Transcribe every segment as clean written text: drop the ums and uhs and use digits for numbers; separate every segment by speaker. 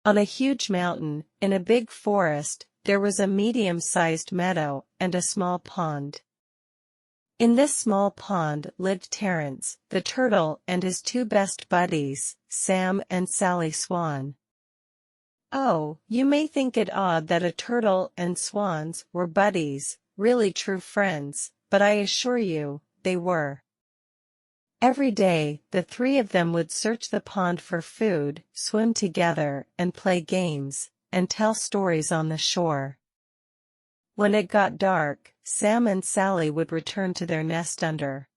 Speaker 1: On a huge mountain, in a big forest, there was a medium-sized meadow and a small pond. In this small pond lived Terence, the turtle, and his two best buddies, Sam and Sally Swan. Oh, you may think it odd that a turtle and swans were buddies, really true friends, but I assure you, they were. Every day, the three of them would search the pond for food, swim together, and play games, and tell stories on the shore. When it got dark, Sam and Sally would return to their nest under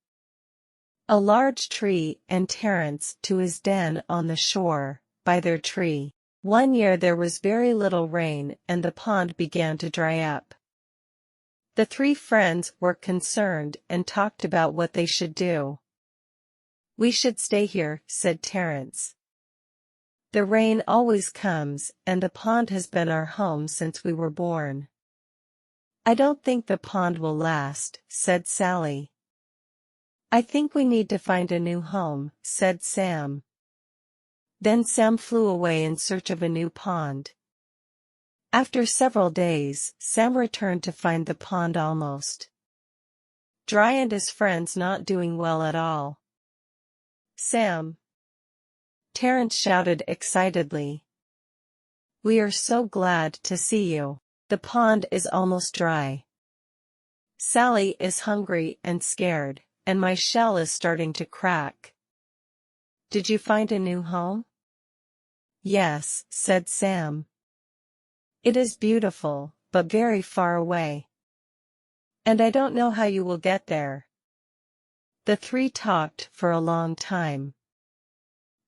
Speaker 1: a large tree and Terence to his den on the shore, by their tree. One year there was very little rain and the pond began to dry up. The three friends were concerned and talked about what they should do. "We should stay here," said Terence. "The rain always comes, and the pond has been our home since we were born." "I don't think the pond will last," said Sally. "I think we need to find a new home," said Sam. Then Sam flew away in search of a new pond. After several days, Sam returned to find the pond almost dry and his friends not doing well at all. "Sam!" Terence shouted excitedly. "We are so glad to see you. The pond is almost dry. Sally is hungry and scared, and my shell is starting to crack. Did you find a new home?" "Yes," said Sam. "It is beautiful, but very far away. And I don't know how you will get there." The three talked for a long time.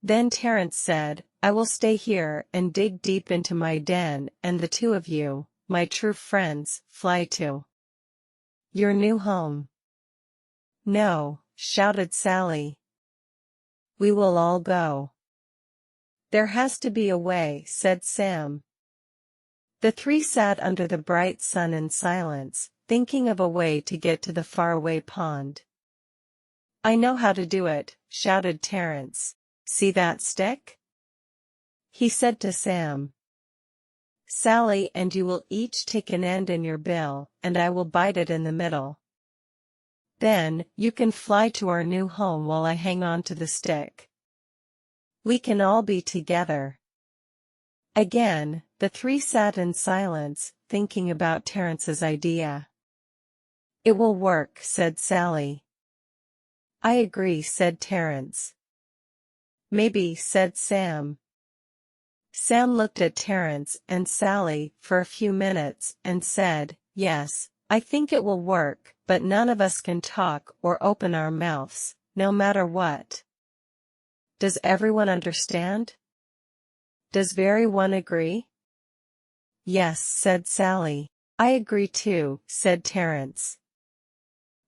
Speaker 1: Then Terence said, "I will stay here and dig deep into my den, and the two of you, my true friends, fly to your new home." "No," shouted Sally. "We will all go." "There has to be a way," said Sam. The three sat under the bright sun in silence, thinking of a way to get to the faraway pond. "I know how to do it," shouted Terence. "See that stick?" he said to Sam. "Sally and you will each take an end in your bill, and I will bite it in the middle. Then, you can fly to our new home while I hang on to the stick. We can all be together." Again, the three sat in silence, thinking about Terence's idea. "It will work," said Sally. "I agree," said Terence. "Maybe," said Sam. Sam looked at Terence and Sally for a few minutes and said, "Yes, I think it will work, but none of us can talk or open our mouths, no matter what. Does everyone understand? Does everyone agree?" "Yes," said Sally. "I agree too," said Terence.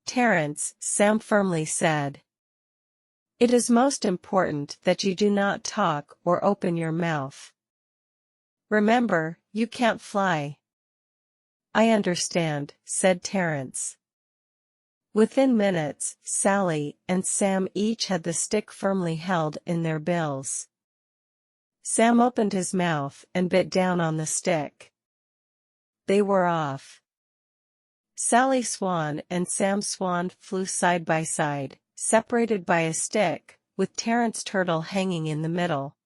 Speaker 1: "Terence," Sam firmly said, "it is most important that you do not talk or open your mouth. Remember, you can't fly." "I understand," said Terence. Within minutes, Sally and Sam each had the stick firmly held in their bills. Sam opened his mouth and bit down on the stick. They were off. Sally Swan and Sam Swan flew side by side, separated by a stick, with Terence Turtle hanging in the middle.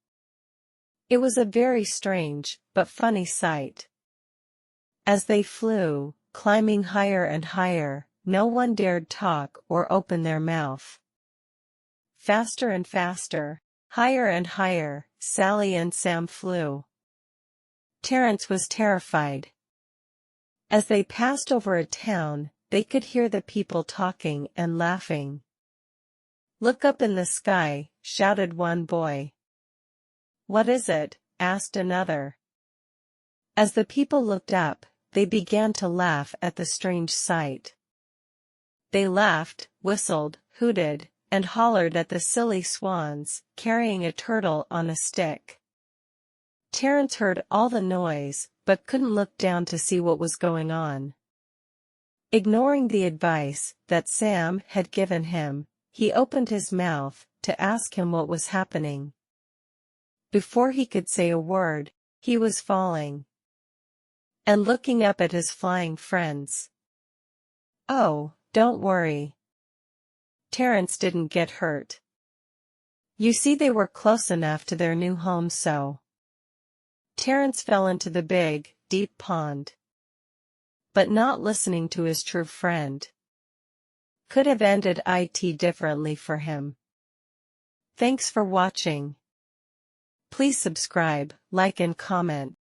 Speaker 1: It was a very strange, but funny sight. As they flew, climbing higher and higher, no one dared talk or open their mouth. Faster and faster, higher and higher, Sally and Sam flew. Terence was terrified. As they passed over a town, they could hear the people talking and laughing. "Look up in the sky," shouted one boy. "What is it?" asked another. As the people looked up, they began to laugh at the strange sight. They laughed, whistled, hooted, and hollered at the silly swans, carrying a turtle on a stick. Terence heard all the noise, but couldn't look down to see what was going on. Ignoring the advice that Sam had given him, he opened his mouth to ask him what was happening. Before he could say a word, He was falling. And looking up at his flying friends. "Oh, don't worry. Terence didn't get hurt. You see, they were close enough to their new home so." Terence fell into the big, deep pond. But not listening to his true friend could have ended it differently for him. Thanks for watching. Please subscribe, like and comment.